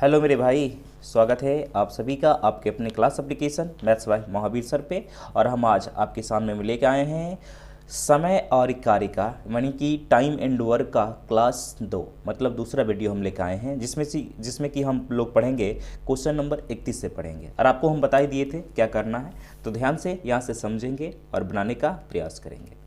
Hello मेरे भाई, स्वागत है आप सभी का आपके अपने class application maths by Mahavir sir पे। और हम आज आपके सामने में लेके आए हैं समय और कार्य का यानी कि टाइम एंड वर्क का क्लास 2 मतलब दूसरा वीडियो हम लेके आए हैं, जिसमें कि हम लोग पढ़ेंगे क्वेश्चन नंबर 31 से पढ़ेंगे। और आपको हम बता ही दिए थे क्या करना है, तो ध्यान से यहाँ से समझेंगे और बनाने का प्रयास करेंगे।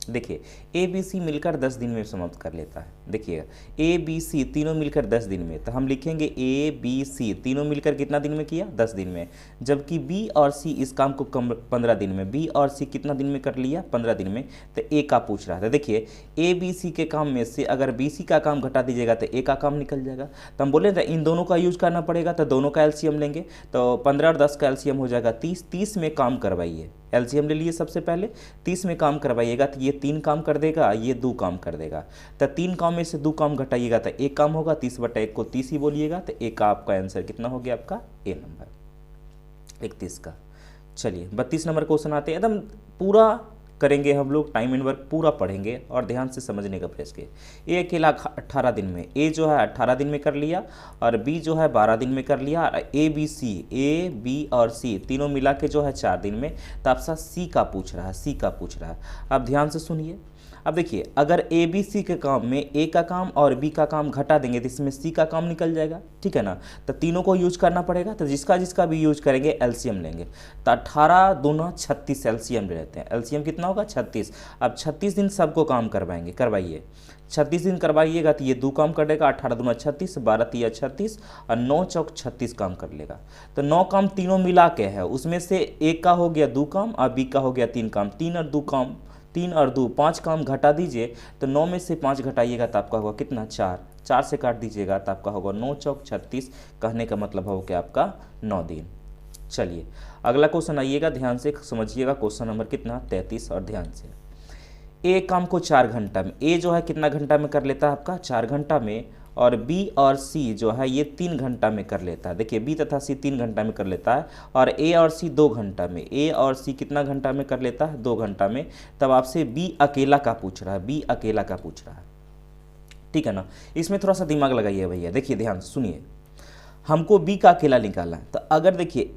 देखिए, ए बी सी मिलकर 10 दिन में समाप्त कर लेता है। देखिएगा, ए बी सी तीनों मिलकर 10 दिन में, तो हम लिखेंगे ए बी सी तीनों मिलकर कितना दिन में किया, 10 दिन में। जबकि बी और सी इस काम को 15 दिन में, बी और सी कितना दिन में कर लिया, 15 दिन में। तो ए का पूछ रहा था। देखिए, ए बी सी के काम में से अगर बी सी का काम घटा दीजिएगा तो ए का काम निकल जाएगा। तो हम बोले इन दोनों का यूज करना पड़ेगा, तो दोनों का एलसीएम लेंगे। तो 15 और 10 का एलसीएम हो जाएगा 30। 30 में काम करवाइए, एलसीएम ले लिए सबसे पहले। 30 में काम करवाइएगा तो ये 3 काम कर देगा, ये 2 काम कर देगा। तो 3 काम में से 2 काम घटाइएगा तो 1 काम होगा। 30/1 को 30 ही बोलिएगा, तो एक का आपका आंसर कितना हो गया, आपका ए नंबर 31 का। चलिए 32 नंबर क्वेश्चन आते हैं। एकदम पूरा करेंगे हम लोग, टाइम एंड वर्क पूरा पढ़ेंगे और ध्यान से समझने का प्रयास किए। ए अकेला 18 दिन में, ए जो है 18 दिन में कर लिया और बी जो है 12 दिन में कर लिया। और ए बी और सी तीनों मिला के जो है 4 दिन में। तो आपसे सी का पूछ रहा है, सी का पूछ रहा है। अब ध्यान से सुनिए। अब देखिए, अगर ए बी सी के काम में ए का काम और बी का काम घटा देंगे तो इसमें सी का काम निकल जाएगा, ठीक है ना। तो तीनों को यूज करना पड़ेगा, तो जिसका जिसका भी यूज करेंगे एलसीएम लेंगे। तो 18 दूना 36 एलसीएम ले लेते हैं। एलसीएम कितना होगा, 36। अब 36 दिन सबको काम करवाइए। 36 दिन करवाइएगा तो ये 2 काम कर देगा, 18 दूना 36, 12 तिया 36 और 9 चौक 36 काम कर लेगा। तो 9 काम तीनों मिला के है, उसमें से एक का हो गया 2 काम और बी का हो गया 3 काम। 3 और 2 5 काम घटा दीजिए, तो 9 में से 5 घटाइएगा तो आपका होगा कितना, 4। 4 से काट दीजिएगा तो आपका होगा 9 चौक 36। कहने का मतलब हो गया आपका 9 दिन। चलिए अगला क्वेश्चन आइएगा, ध्यान से समझिएगा। क्वेश्चन नंबर कितना, 33। और ध्यान से, ए काम को 4 घंटा में, ए जो है कितना घंटा में कर लेता है आपका, 4 घंटा में। और बी और सी जो है ये 3 घंटा में कर लेता है। देखिए, बी तथा सी 3 घंटा में कर लेता है और ए और सी 2 घंटा में। ए और सी कितना घंटा में कर लेता है, 2 घंटा में। तब आपसे बी अकेला का पूछ रहा है, बी अकेला का पूछ रहा है, ठीक है ना। इसमें थोड़ा सा दिमाग लगाइए भैया। देखिए ध्यान सुनिए, हमको बी का अकेला निकालना है। तो अगर देखिए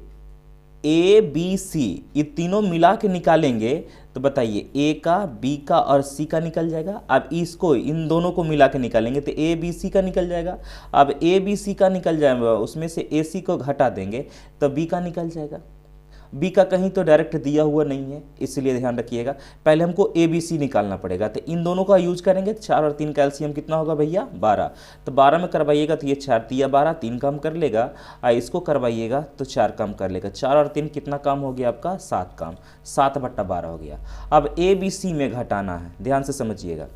ए बी सी ये तीनों मिला के निकालेंगे तो बताइए ए का, बी का और सी का निकल जाएगा। अब इसको इन दोनों को मिला के निकालेंगे तो ए बी सी का निकल जाएगा। अब ए बी सी का निकल जाएगा, उसमें से ए सी को घटा देंगे तो बी का निकल जाएगा। बी का कहीं तो डायरेक्ट दिया हुआ नहीं है, इसलिए ध्यान रखिएगा। पहले हमको ए बी सी निकालना पड़ेगा, तो इन दोनों का यूज करेंगे। 4 और 3 का एलसीएम कितना होगा भैया, 12। तो 12 में करवाइएगा तो ये 4 तिया 12, 3 काम कर लेगा। और इसको करवाइएगा तो 4 काम कर लेगा। 4 और 3 कितना काम हो गया आपका, 7 काम। 7/12 हो गया। अब ए बी सी में घटाना है, ध्यान से समझिएगा।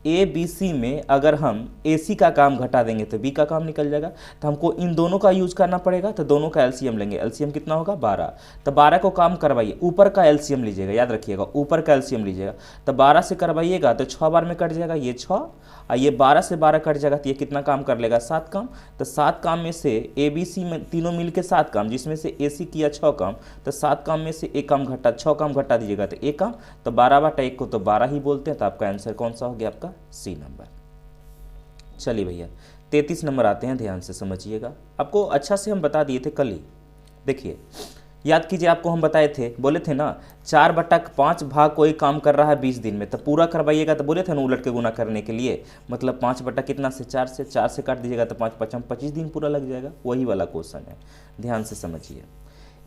ए बी सी में अगर हम ए सी का काम घटा देंगे तो बी का काम निकल जाएगा। तो हमको इन दोनों का यूज करना पड़ेगा, तो दोनों का एलसीएम लेंगे। एलसीएम कितना होगा, 12। तो 12 को काम करवाइए, ऊपर का एलसीएम लीजिएगा, याद रखिएगा ऊपर का एलसीएम लीजिएगा। तो 12 से करवाइएगा तो 6 बार में कट जाएगा, ये 6 और ये 12 से 12 कट जाएगा तो ये कितना काम कर लेगा, 7 काम। तो 7 काम में से ए बी सी में तीनों मिल के 7 काम, जिसमें से ए सी किया 6 काम। तो 7 काम में से 1 काम घटा, 6 काम घटा दीजिएगा तो 1 काम। तो 12/1 को तो 12 ही बोलते हैं। तो आपका आंसर कौन सा हो गया, आपका सी नंबर। चलिए भैया 33 नंबर आते हैं, ध्यान से समझिएगा। आपको अच्छा से हम बता दिए थे कल ही। देखिए याद कीजिए, आपको हम बताए थे, बोले थे ना 4/5 भाग कोई काम कर रहा है 20 दिन में, तो पूरा करवाइएगा। तो बोले थे ना उलट के गुना करने के लिए, मतलब 5 बटा कितना से 4 से काट दीजिएगा तो 5 5 25 दिन पूरा लग जाएगा। वही वाला क्वेश्चन है, ध्यान से समझिए।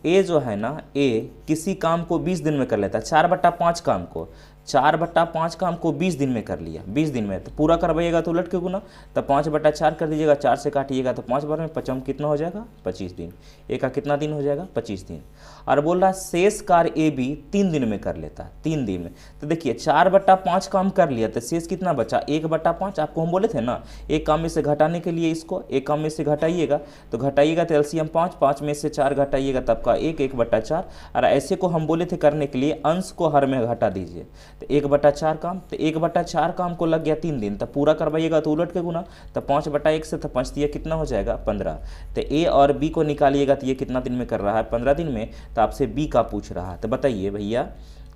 ए जो है ना, ए किसी काम को 20 दिन में कर लेता है। 4/5 काम को, 4/5 काम को 20 दिन में कर लिया, 20 दिन में। तो पूरा करवाइएगा तो उलट के गुना, तो 5/4 कर दीजिएगा। 4 से काटिएगा तो 5 बार में 5 कितना हो जाएगा, 25 दिन। ए का कितना दिन हो जाएगा, 25 दिन। और बोल रहा शेष कार्य ए बी 3 दिन में कर लेता है, 3 दिन में। तो देखिए 4/5 काम कर लिया तो शेष कितना बचा, 1/5। आपको हम बोले थे ना एक काम में से घटाने के लिए, इसको एक काम में से घटाइएगा। तो घटाइएगा तो एलसीएम 5, 5 में से 4 घटाइएगा तो आपका 1/4। और ऐसे को हम बोले थे करने के लिए अंश को हर में घटा दीजिए, तो 1/4 काम। तो 1/4 काम को लग गया 3 दिन। तो पूरा करवाइएगा तो उलट के गुना, तो 5/1 से तो 5 दिया कितना हो जाएगा, 15। तो ए और बी को निकालिएगा तो ये कितना दिन में कर रहा है, 15 दिन में। तो आपसे बी का पूछ रहा है। तो बताइए भैया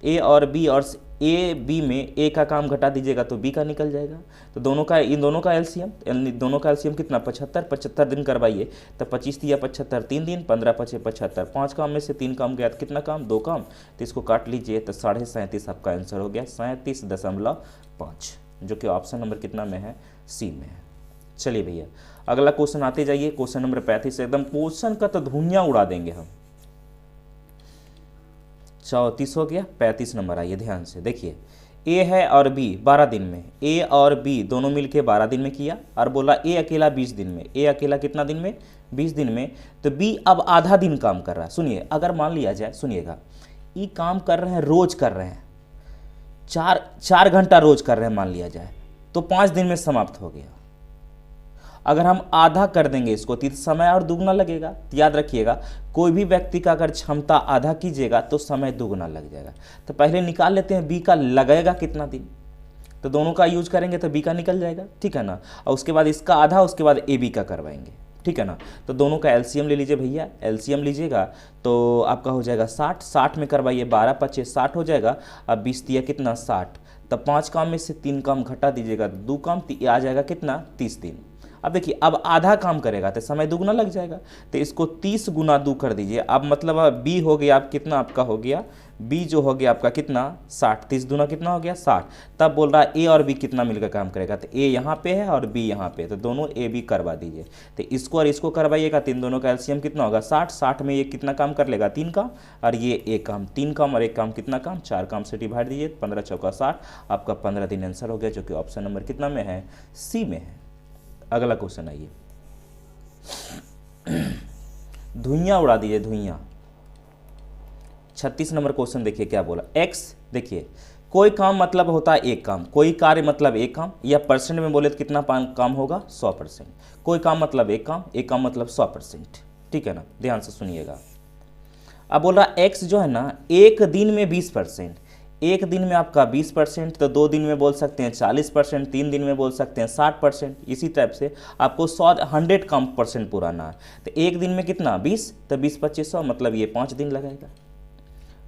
ए और बी और ए बी में ए का काम घटा दीजिएगा तो बी का निकल जाएगा। तो इन दोनों का एलसीएम कितना 75, 75 दिन करवाइए तो 25 दिया 75 3 दिन, 15 पचे 75, 5 काम में से 3 काम गया तो कितना काम 2 काम, तो इसको काट लीजिए तो 37.5 आपका आंसर हो गया 37.5, जो कि ऑप्शन नंबर कितना में है, सी में है। चलिए भैया अगला क्वेश्चन आते जाइए, क्वेश्चन नंबर 35, एकदम क्वेश्चन का तो धुनिया उड़ा देंगे हम। 34 हो गया, 35 नंबर आइए ध्यान से देखिए, ए है और बी 12 दिन में, ए और बी दोनों मिलके 12 दिन में किया, और बोला ए अकेला 20 दिन में, ए अकेला कितना दिन में 20 दिन में, तो बी अब आधा दिन काम कर रहा है। सुनिए अगर मान लिया जाए, सुनिएगा ये काम कर रहे हैं, रोज कर रहे हैं, 4 घंटा रोज कर रहे हैं मान लिया जाए, तो 5 दिन में समाप्त हो गया। अगर हम आधा कर देंगे इसको तो समय और दुगना लगेगा। तो याद रखिएगा कोई भी व्यक्ति का अगर क्षमता आधा कीजिएगा तो समय दुगना लग जाएगा। तो पहले निकाल लेते हैं बी का लगेगा कितना दिन, तो दोनों का यूज करेंगे तो बी का निकल जाएगा, ठीक है ना। और उसके बाद इसका आधा, उसके बाद ए बी का करवाएंगे, ठीक है ना। तो दोनों का एलसीएम ले लीजिए भैया, एलसीएम लीजिएगा तो आपका हो जाएगा 60, 60 में करवाइए 12 पचे 60 हो जाएगा। अब 20 दिया कितना 60, तब 5 काम में से 3 काम घटा दीजिएगा 2 काम, आ जाएगा कितना 30 दिन। अब देखिए अब आधा काम करेगा तो समय दुगना लग जाएगा, तो इसको 30 गुना 2 कर दीजिए। अब मतलब बी हो गया आप कितना, आपका हो गया बी जो हो गया आपका कितना 60, 30 दूना कितना हो गया 60। तब बोल रहा है ए और बी कितना मिलकर काम करेगा, तो ए यहाँ पे है और बी यहाँ पे, तो दोनों ए बी करवा दीजिए। तो इसको और इसको करवाइएगा, तो इन दोनों का एलसीएम कितना होगा 60, 60 में ये कितना काम कर लेगा 3 काम, और ये एक काम 3 काम, और एक काम कितना काम 4 काम से डिवाइड दीजिए, 15 चौका 60, आपका 15 दिन आंसर हो गया, जो कि ऑप्शन नंबर कितना में है, सी में है। अगला क्वेश्चन आइए, धुइयां उड़ा दीजिए धुइयां। 36 नंबर क्वेश्चन देखिए क्या बोला, एक्स देखिए कोई काम मतलब होता है एक काम, कोई कार्य मतलब एक काम, या परसेंट में बोले तो कितना काम होगा 100%। कोई काम मतलब एक काम मतलब 100%, ठीक है ना, ध्यान से सुनिएगा। अब बोल रहा एक्स जो है ना एक दिन में 20%, एक दिन में आपका 20%, तो 2 दिन में बोल सकते हैं 40%, 3 दिन में बोल सकते हैं 60%, इसी टाइप से आपको 100 काम परसेंट पुराना है। तो एक दिन में कितना 20, तो 20 25 100 मतलब ये 5 दिन लगाएगा।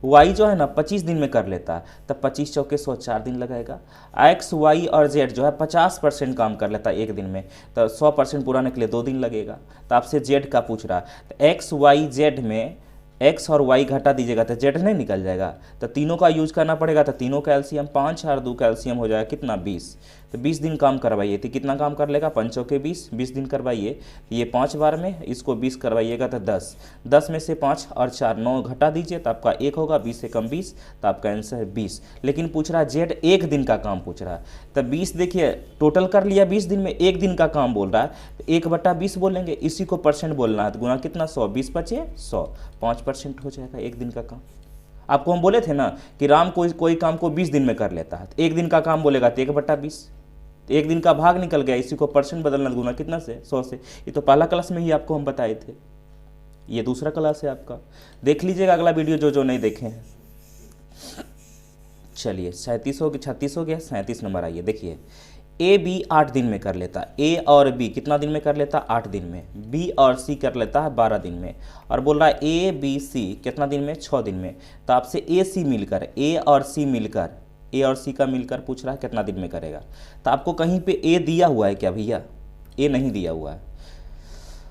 वाई जो है ना 25 दिन में कर लेता है, तब 25 चौके 100 4 दिन लगाएगा। एक्स वाई और जेड जो है 50% काम कर लेता है एक दिन में, तो 100% पुराने के लिए 2 दिन लगेगा। तो आपसे जेड का पूछ रहा है, तो एक्स वाई जेड में एक्स और वाई घटा दीजिएगा तो जेड नहीं निकल जाएगा, तो तीनों का यूज करना पड़ेगा। तो तीनों का एलसीएम 5 और 2 का एलसीएम हो जाएगा कितना 20, तो 20 दिन काम करवाइए, तो कितना काम कर लेगा 5 चौके 20, 20 दिन करवाइए। ये 5 बार में इसको 20 करवाइएगा तो 10, 10 में से 5 और 4 9 घटा दीजिए तो आपका 1 होगा, 20 से कम 20, तो आपका आंसर है 20। लेकिन पूछ रहा है जेड एक दिन का काम पूछ रहा है, तो 20 देखिए टोटल कर लिया 20 दिन में, एक दिन का काम बोल रहा है तो 1/20 बोलेंगे, इसी को परसेंट बोलना है, तो गुना कितना 100, 20 पचे 100, 5% हो जाएगा एक दिन का काम। आपको हम बोले थे ना कि राम कोई काम को 20 दिन में कर लेता है, तो एक दिन का काम बोलेगा तो 1/20, एक दिन का भाग निकल गया, इसी को परसेंट बदलना, गुना कितना से 100 से। ये तो पहला क्लास में ही आपको हम बताए थे, ये दूसरा क्लास है आपका, देख लीजिएगा अगला वीडियो जो नहीं देखे हैं। चलिए 36 हो गया, 36 हो गया, 37 नंबर आइए देखिए, ए बी 8 दिन में कर लेता, ए और बी कितना दिन में कर लेता 8 दिन में, बी और सी कर लेता है 12 दिन में, और बोल रहा है ए बी सी कितना दिन में 6 दिन में। तो आपसे ए सी मिलकर, ए और सी मिलकर, ए और सी का मिलकर पूछ रहा है कितना दिन में करेगा। तो आपको कहीं पे ए दिया हुआ है क्या भैया, ए नहीं दिया हुआ है,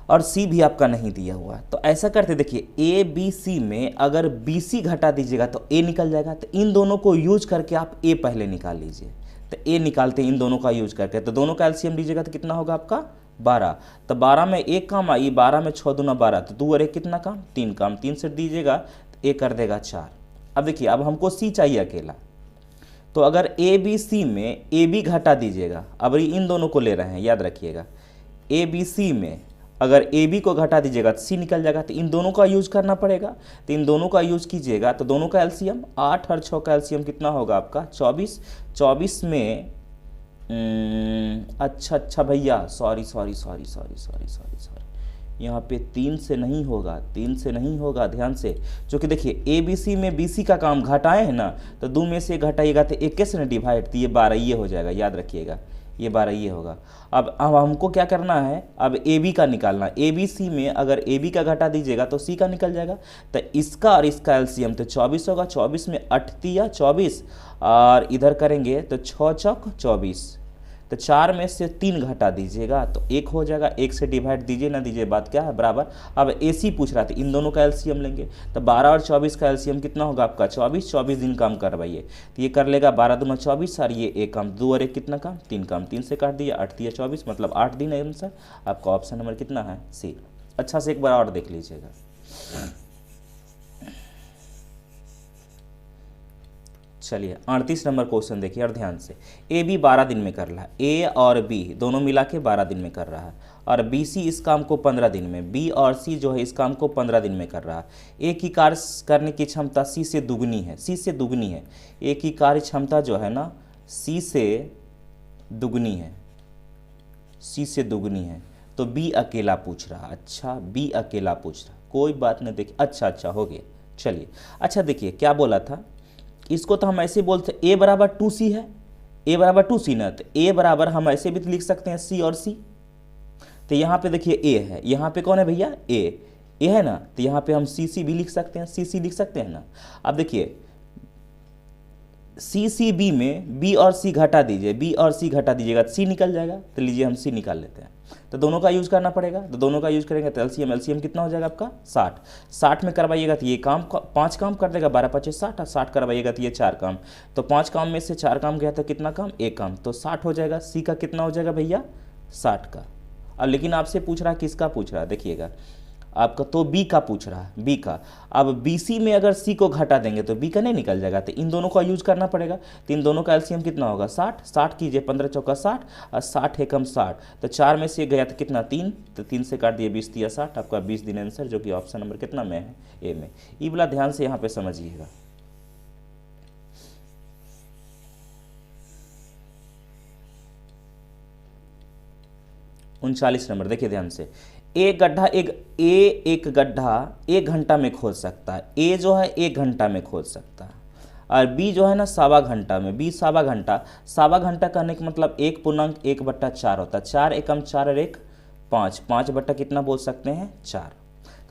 और सी भी आपका नहीं दिया हुआ है। तो ऐसा करते देखिए ए बी सी में अगर बी सी घटा दीजिएगा तो ए निकल जाएगा, तो इन दोनों को यूज करके आप ए पहले निकाल लीजिए। तो ए निकालते हैं इन दोनों का यूज करके, तो दोनों का एलसीएम लीजिएगा तो कितना होगा आपका 12, तो 12 में एक काम आई, 12 में 6 दूना 12, तो 2 और 1 कितना काम 3 काम, 3 से दीजिएगा तो ए कर देगा 4। अब देखिए अब हमको सी चाहिए अकेला, तो अगर ए बी सी में ए बी घटा दीजिएगा, अब इन दोनों को ले रहे हैं याद रखिएगा, ए बी सी में अगर ए बी को घटा दीजिएगा तो सी निकल जाएगा, तो इन दोनों का यूज करना पड़ेगा। तो इन दोनों का यूज कीजिएगा तो दोनों का एलसीएम 8 और 6 का एलसीएम कितना होगा आपका 24, 24 में अच्छा भैया सॉरी यहाँ पे 3 से नहीं होगा, 3 से नहीं होगा, ध्यान से, क्योंकि देखिए ए बी सी में बी सी का काम घटाए हैं ना, तो 2 में से घटाइएगा तो 1 से डिवाइड, तो ये 12 ये हो जाएगा, याद रखिएगा ये 12 ये होगा। अब हमको क्या करना है, अब ए बी का निकालना। ए बी सी में अगर ए बी का घटा दीजिएगा तो सी का निकल जाएगा। तो इसका और इसका एलसीएम तो 24 होगा। 24 में 8 तिया 24 और इधर करेंगे तो 6 चौक 24, तो 4 में से 3 घटा दीजिएगा तो 1 हो जाएगा। 1 से डिवाइड दीजिए ना दीजिए बात क्या है, बराबर। अब एसी पूछ रहा था, इन दोनों का एलसीएम लेंगे तो 12 और 24 का एलसीएम कितना होगा आपका 24। 24 दिन काम करवाइए तो ये कर लेगा 12 दूना 24 और ये एक काम 2 और 1 कितना काम 3 काम, 3 से काट दिया 8 तिया 24 मतलब 8 दिन है आंसर। आपका ऑप्शन नंबर कितना है सी। अच्छा से एक बार और देख लीजिएगा। चलिए 38 नंबर क्वेश्चन देखिए और ध्यान से। ए बी 12 दिन में कर रहा है, ए और बी दोनों मिला के 12 दिन में कर रहा है और बी सी इस काम को 15 दिन में, बी और सी जो है इस काम को 15 दिन में कर रहा है। ए की कार्य करने की क्षमता सी से दुगनी है, सी से दुगनी है। ए की कार्य क्षमता जो है ना सी से दुगनी है, सी से दुगनी है। तो बी अकेला पूछ रहा। अच्छा बी अकेला पूछ रहा, कोई बात नहीं। देखिए अच्छा हो गया। चलिए अच्छा देखिए क्या बोला था, इसको तो हम ऐसे बोलते ए बराबर 2c है, ए बराबर 2c ना, तो ए बराबर हम ऐसे भी लिख सकते हैं सी और सी। तो यहाँ पे देखिए ए है, यहाँ पे कौन है भैया ए है ना, तो यहाँ पे हम सी भी लिख सकते हैं, सी लिख सकते हैं ना। अब देखिए सी बी में बी और सी घटा दीजिए, बी और सी घटा दीजिएगा सी निकल जाएगा। तो लीजिए हम सी निकाल लेते हैं, तो दोनों का यूज करना पड़ेगा। तो दोनों का यूज करेंगे तो एलसीएम कितना हो जाएगा आपका 60। 60 में करवाइएगा तो ये काम 5 काम कर देगा, 12 5 60 और 60 करवाइएगा तो ये 4 काम। तो 5 काम में से 4 काम गया तो कितना काम 1 काम, तो 60 हो जाएगा। सी का कितना हो जाएगा भैया 60 का। अब लेकिन आपसे पूछ रहा है किसका पूछ रहा है, देखिएगा आपका तो बी का पूछ रहा है, बी का। अब बी सी में अगर सी को घटा देंगे तो बी का नहीं निकल जाएगा, तो इन दोनों का यूज करना पड़ेगा। तो इन दोनों का एलसीएम कितना होगा 60। 60 कीजिए 15 चौका 60 और 60 एकम 60, तो 4 में से गया तो कितना 3, तो 3 से काट दिए 20 तिया 60, आपका 20 दिन आंसर, जो कि ऑप्शन नंबर कितना में है ए में। ये वाला ध्यान से यहाँ पे समझिएगा। उनचालीस नंबर देखिए ध्यान से। एक गड्ढा एक गड्ढा 1 घंटा में खोद सकता है। ए जो है 1 घंटा में खोद सकता है और बी जो है ना 1.25 घंटा में। बी 1.25 घंटा, 1.25 घंटा करने का मतलब 1.1/4 होता है। 4 एकम 4 और 1 5, 5 बट्टा कितना बोल सकते हैं 4।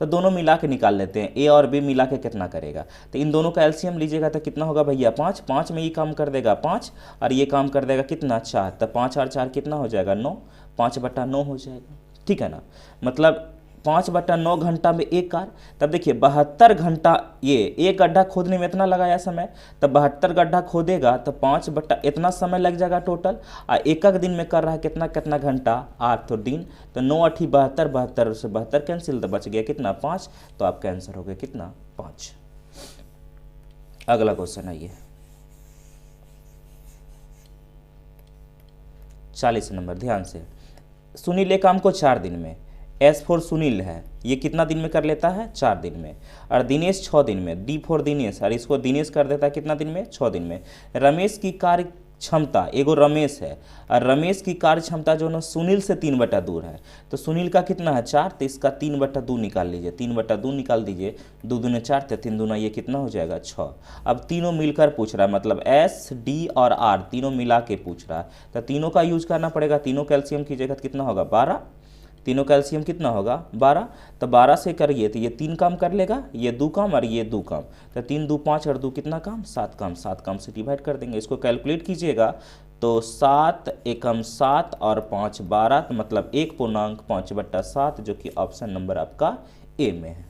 तो दोनों मिला के निकाल लेते हैं, ए और बी मिला के कितना करेगा। तो इन दोनों का एलसीएम लीजिएगा तो कितना होगा भैया 5। 5 में ये काम कर देगा 5 और ये काम कर देगा कितना 4, तो 5 और 4 कितना हो जाएगा 9, 5/9 हो जाएगा। ठीक है ना, मतलब 5/9 घंटा में 1 कार। तब देखिए 72 घंटा, ये एक गड्ढा खोदने में इतना लगाया समय, तब 72 गड्ढा खोदेगा तो 5 बट्टा इतना समय लग जाएगा टोटल। और एक दिन में कर रहा है कितना घंटा 8 तो दिन, तो 9 8 72, 72 से 72 कैंसिल, तो बच गया कितना 5। तो आपका आंसर हो गया कितना 5। अगला क्वेश्चन आइए 40 नंबर। ध्यान से, सुनील एक काम को 4 दिन में, एस फॉर सुनील है, ये कितना दिन में कर लेता है 4 दिन में। और दिनेश 6 दिन में, डी फॉर दिनेश, और इसको दिनेश कर देता है कितना दिन में 6 दिन में। रमेश की कार्य क्षमता, एगो रमेश है और रमेश की कार्य क्षमता जो है ना सुनील से 3/2 है। तो सुनील का कितना है 4, तो इसका 3/2 निकाल लीजिए, 3/2 निकाल दीजिए, 2 दूने 4 तो 3 दूना ये कितना हो जाएगा 6। अब तीनों मिलकर पूछ रहा है, मतलब एस डी और आर तीनों मिला के पूछ रहा है, तो तीनों का यूज करना पड़ेगा। तीनों कैल्शियम कीजिएगा तो कितना होगा 12, तीनों कैल्शियम कितना होगा 12। तो 12 से करिए तो ये 3 काम कर लेगा, ये 2 काम और ये 2 काम, तो 3 2 5 और 2 कितना काम 7 काम। 7 काम से डिवाइड कर देंगे, इसको कैलकुलेट कीजिएगा तो 7 एकम 7 और 5 12, तो मतलब 1.5/7, जो कि ऑप्शन नंबर आपका ए में है।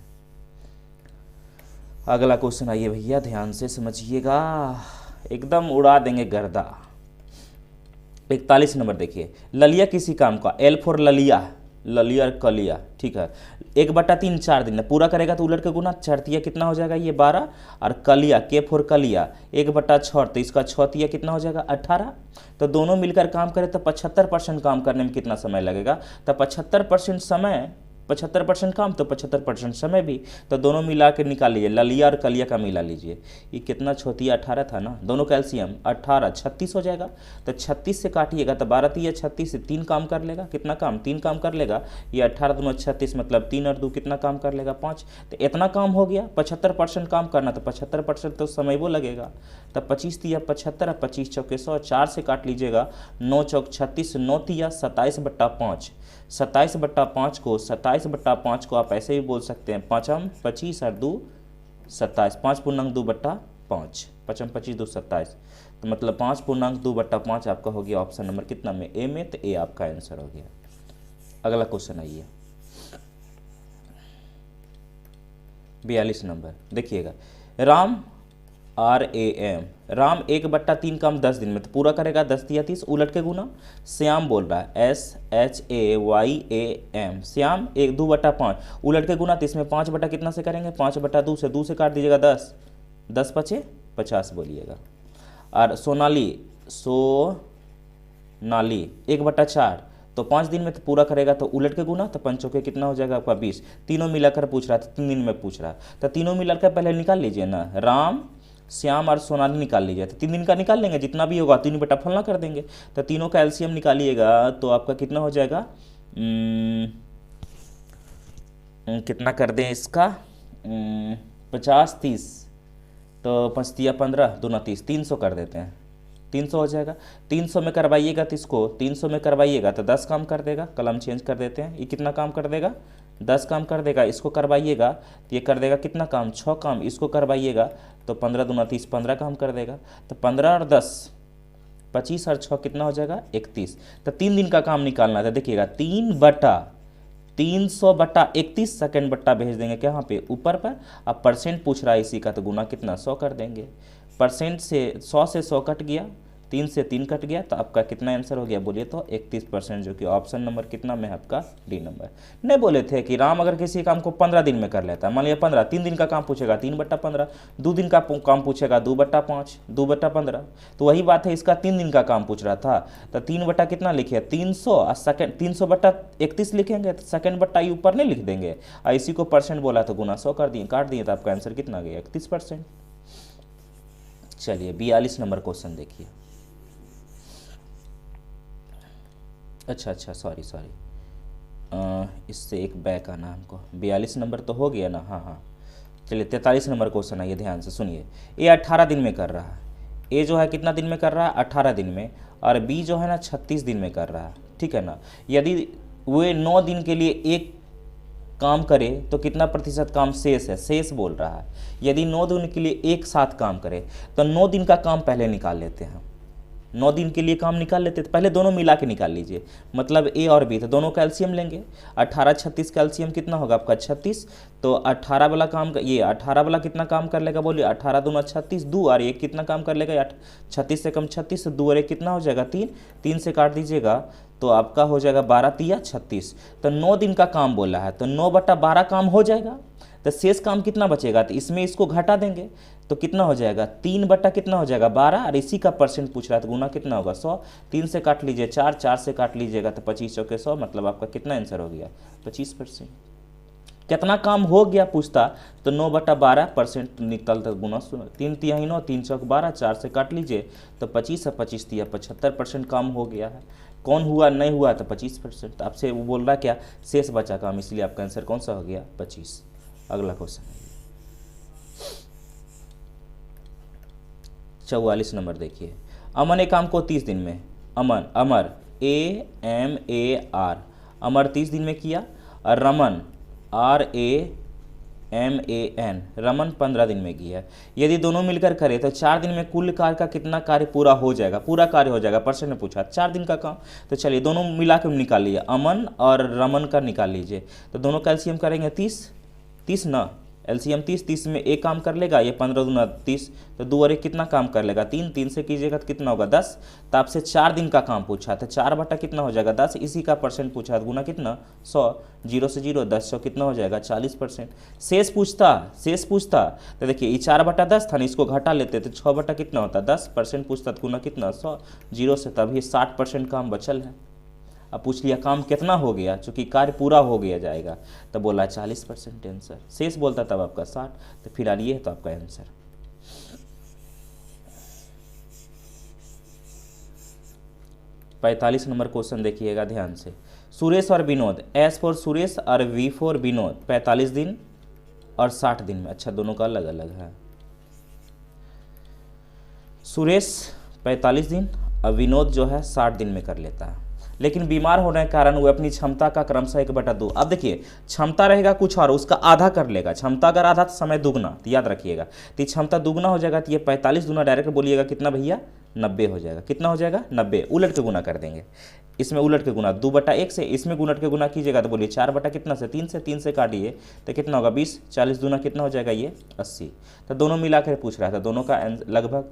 अगला क्वेश्चन आइए भैया, ध्यान से समझिएगा, एकदम उड़ा देंगे गर्दा। 41 नंबर देखिए, ललिया किसी काम का, एल फॉर ललिया, ललिया कलिया, ठीक है, 1/3 4 दिन पूरा करेगा तो उलट के गुना 4 कितना हो जाएगा ये 12, और कलिया के फॉर कलिया 1/6, तो इसका 6 कितना हो जाएगा 18। तो दोनों मिलकर काम करें तो 75% काम करने में कितना समय लगेगा, तो 75% समय 75% काम तो 75% समय भी, तो दोनों मिला के निकाल लीजिए, ललिया और कलिया का मिला लीजिए। ये कितना छोतिया 18 था ना, दोनों का एलसीएम 18 36 हो जाएगा। तो 36 से काटिएगा तो 12 तिया 36 से 3 काम कर लेगा, कितना काम 3 काम कर लेगा। ये 18 दूना 36 मतलब 3 और 2 कितना काम कर लेगा 5। तो इतना काम हो गया। 75% काम करना तो 75% तो समय वो लगेगा। तब 25 तिया 75 और 25 चौके 100, 4 से काट लीजिएगा, 9 चौक 36, 9 तिया 27/5। 27/5 को 27/5 को आप ऐसे भी बोल सकते हैं 5 25 और 2 27, 5×2/5, 5×5 2 27, तो मतलब 5×2/5 आपका हो गया ऑप्शन नंबर कितना में, ए में। तो ए आपका आंसर हो गया। अगला क्वेश्चन आइए 42 नंबर देखिएगा। राम RAM, राम 1/3 काम 10 दिन में, तो पूरा करेगा 10 तिया 30, उलट के गुना। श्याम बोल रहा है SHAYAM, श्याम 2/5 उलट के गुना, तो इसमें 5 कितना से करेंगे 5/2 से 2 से काट दीजिएगा 10, 10 × 5 = 50 बोलिएगा। और सोनाली 1/4, तो 5 दिन में तो पूरा करेगा, तो उलट के गुना, तो 5 चौके कितना हो जाएगा आपका 20। तीनों मिलाकर पूछ रहा था, 3 दिन में पूछ रहा, तो तीनों मिलाकर पहले निकाल लीजिए ना, राम श्याम और सोनाली निकाल लीजिए। तो 3 दिन का निकाल लेंगे, जितना भी होगा 3/फलना कर देंगे। तो तीनों का एलसीएम निकालिएगा तो आपका कितना हो जाएगा, कितना कर दें इसका 50 30, तो 5 तिया 15 दूना 30, 300 कर देते हैं, 300 हो जाएगा। 300 में करवाइएगा तो इसको 300 में करवाइएगा तो 10 काम कर देगा, कलम चेंज कर देते हैं। ये कितना काम कर देगा 10 काम कर देगा। इसको करवाइएगा तो ये कर देगा कितना काम 6 काम। इसको करवाइएगा तो 15 दूना 30, 15 काम कर देगा। तो 15 और 10 25 और 6 कितना हो जाएगा 31। तो 3 दिन का काम निकालना था। देखिएगा 3/300/31 सेकेंड बट्टा भेज देंगे क्या यहाँ पे ऊपर पर। अब परसेंट पूछ रहा है इसी का, तो गुना कितना 100 कर देंगे। परसेंट से 100 से 100 कट गया, 3 से 3 कट गया, तो आपका कितना आंसर हो गया बोलिए तो 31%, जो कि ऑप्शन नंबर कितना में है आपका डी नंबर। नहीं बोले थे कि राम अगर किसी काम को 15 दिन में कर लेता है, मान लिया 15, 3 दिन का काम पूछेगा 3/15, 2 दिन का काम पूछेगा 2/5, 2/15, तो वही बात है इसका 3 दिन का काम पूछ रहा था, तो 3 बटा कितना लिखे 300 और सेकेंड 300/31 लिखेंगे, तो सेकेंड बट्टा ऊपर नहीं लिख देंगे, और इसी को परसेंट बोला तो गुना 100 कर दिए, काट दिए, तो आपका आंसर कितना गया 31%। चलिए 42 नंबर क्वेश्चन देखिए। अच्छा सॉरी इससे एक बैक आना हमको। 42 नंबर तो हो गया ना, हाँ। चलिए 43 नंबर क्वेश्चन आइए, ध्यान से सुनिए। ए 18 दिन में कर रहा है, ए जो है कितना दिन में कर रहा है 18 दिन में, और बी जो है ना 36 दिन में कर रहा है, ठीक है ना। यदि वे 9 दिन के लिए एक काम करे तो कितना प्रतिशत काम शेष है, शेष बोल रहा है। यदि 9 दिन के लिए एक साथ काम करे तो 9 दिन का काम पहले निकाल लेते हैं। 9 दिन के लिए काम निकाल लेते, तो पहले दोनों मिला के निकाल लीजिए, मतलब ए और बी, तो दोनों का एलसीएम लेंगे। 18 36 का एलसीएम कितना होगा आपका 36, तो 18 वाला काम ये 18 वाला कितना काम कर लेगा बोलिए 18 दूना 36, 2 और 1 कितना काम कर लेगा 36 से कम 36, 2 और 1 कितना हो जाएगा 3, 3 से काट दीजिएगा तो आपका हो जाएगा 12 तिया 36। तो 9 दिन का काम बोला है, तो 9/12 काम हो जाएगा, तो शेष काम कितना बचेगा, तो इसमें इसको घटा देंगे तो कितना हो जाएगा 3 बटा कितना हो जाएगा 12, और इसी का परसेंट पूछ रहा है तो गुना कितना होगा 100। 3 से काट लीजिए 4, 4 से काट लीजिएगा तो 25 चौके 100, मतलब आपका कितना आंसर हो गया 25%। कितना काम हो गया पूछता तो 9/12% निकलता, गुना 3 तिया 9, 3 चौक 12, 4 से काट लीजिए तो 25 और 25 तिया 75% काम हो गया है। कौन हुआ नहीं हुआ तो 25%। आपसे वो बोल रहा क्या शेष बचा काम, इसलिए आपका आंसर कौन सा हो गया 25। अगला क्वेश्चन है 44 नंबर देखिए। अमन एक काम को 30 दिन में, अमर AMAR, अमर 30 दिन में किया, और रमन RAMAN, रमन 15 दिन में किया। यदि दोनों मिलकर करे तो 4 दिन में कुल कार्य का कितना कार्य पूरा हो जाएगा, पूरा कार्य हो जाएगा। प्रश्न ने पूछा 4 दिन का काम, तो चलिए दोनों मिला के निकाल लीजिए, अमन और रमन का निकाल लीजिए। तो दोनों का एलसीएम करेंगे 30 ना, एलसीएम 30 में एक काम कर लेगा, ये 15 दूना 30, तो 2 और 1 कितना काम कर लेगा 3, 3 से कीजिएगा तो कितना होगा 10। तो आपसे 4 दिन का काम पूछा था, 4 बटा कितना हो जाएगा 10, इसी का परसेंट पूछा था, गुना कितना 100, 0 से 0 10, 100 कितना हो जाएगा 40%। शेष पूछता तो देखिए ये 4/10 था ना, इसको घटा लेते तो 6 बटा कितना होता 10, परसेंट पूछता तो गुना कितना 100, 0 से, तभी 60% काम बचल है। अब पूछ लिया काम कितना हो गया, चूंकि कार्य पूरा हो गया जाएगा, तो बोला 40% आंसर, शेष बोलता तब आपका 60, तो फिलहाल ये है तो आपका आंसर। पैंतालीस नंबर क्वेश्चन देखिएगा ध्यान से। सुरेश और विनोद, एस फॉर सुरेश और वी फॉर विनोद 45 दिन और 60 दिन में, अच्छा दोनों का अलग अलग है। सुरेश 45 दिन और विनोद जो है 60 दिन में कर लेता है, लेकिन बीमार होने के कारण वो अपनी क्षमता का क्रमशः 1/2। अब देखिए क्षमता रहेगा कुछ और, उसका आधा कर लेगा, क्षमता अगर आधा तो समय दुगना, तो याद रखिएगा, तो क्षमता दुगना हो जाएगा, तो ये 45 दूना डायरेक्ट बोलिएगा कितना भैया, 90 हो जाएगा। कितना हो जाएगा, 90। उलट के गुना कर देंगे, इसमें उलट के गुना 2/1 से, इसमें उलट के गुना कीजिएगा तो बोलिए 4 कितना से, 3 से, 3 से काटिए तो कितना होगा 20, 40 दूना कितना हो जाएगा ये 80। तो दोनों मिलाकर पूछ रहा था, दोनों का लगभग,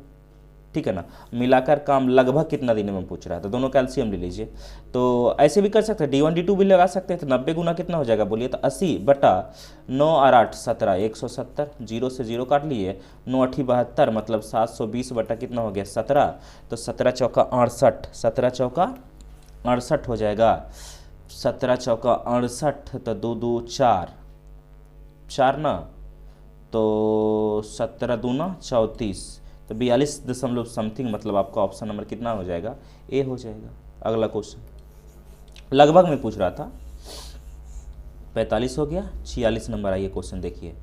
ठीक है ना, मिलाकर काम लगभग कितना दिन में पूछ रहा है, तो दोनों का एलसीएम ले लीजिए। तो ऐसे भी कर सकते हैं, D1 D2 भी लगा सकते हैं, तो 90 गुना कितना हो जाएगा बोलिए, तो 80/9 और 8 17, 170, 0 से 0 काट लिए, 9 8 72, मतलब 720 बटा कितना हो गया 17, तो 17 चौका 68, 17 चौका 68 हो जाएगा, 17 चौका 68, तो 2 2 4 4 ना, तो 17 दूना 34, तो 42 दशमलव समथिंग, मतलब आपका ऑप्शन नंबर कितना हो जाएगा, ए हो जाएगा। अगला क्वेश्चन लगभग में पूछ रहा था, 45 हो गया। 46 नंबर आइए क्वेश्चन देखिए।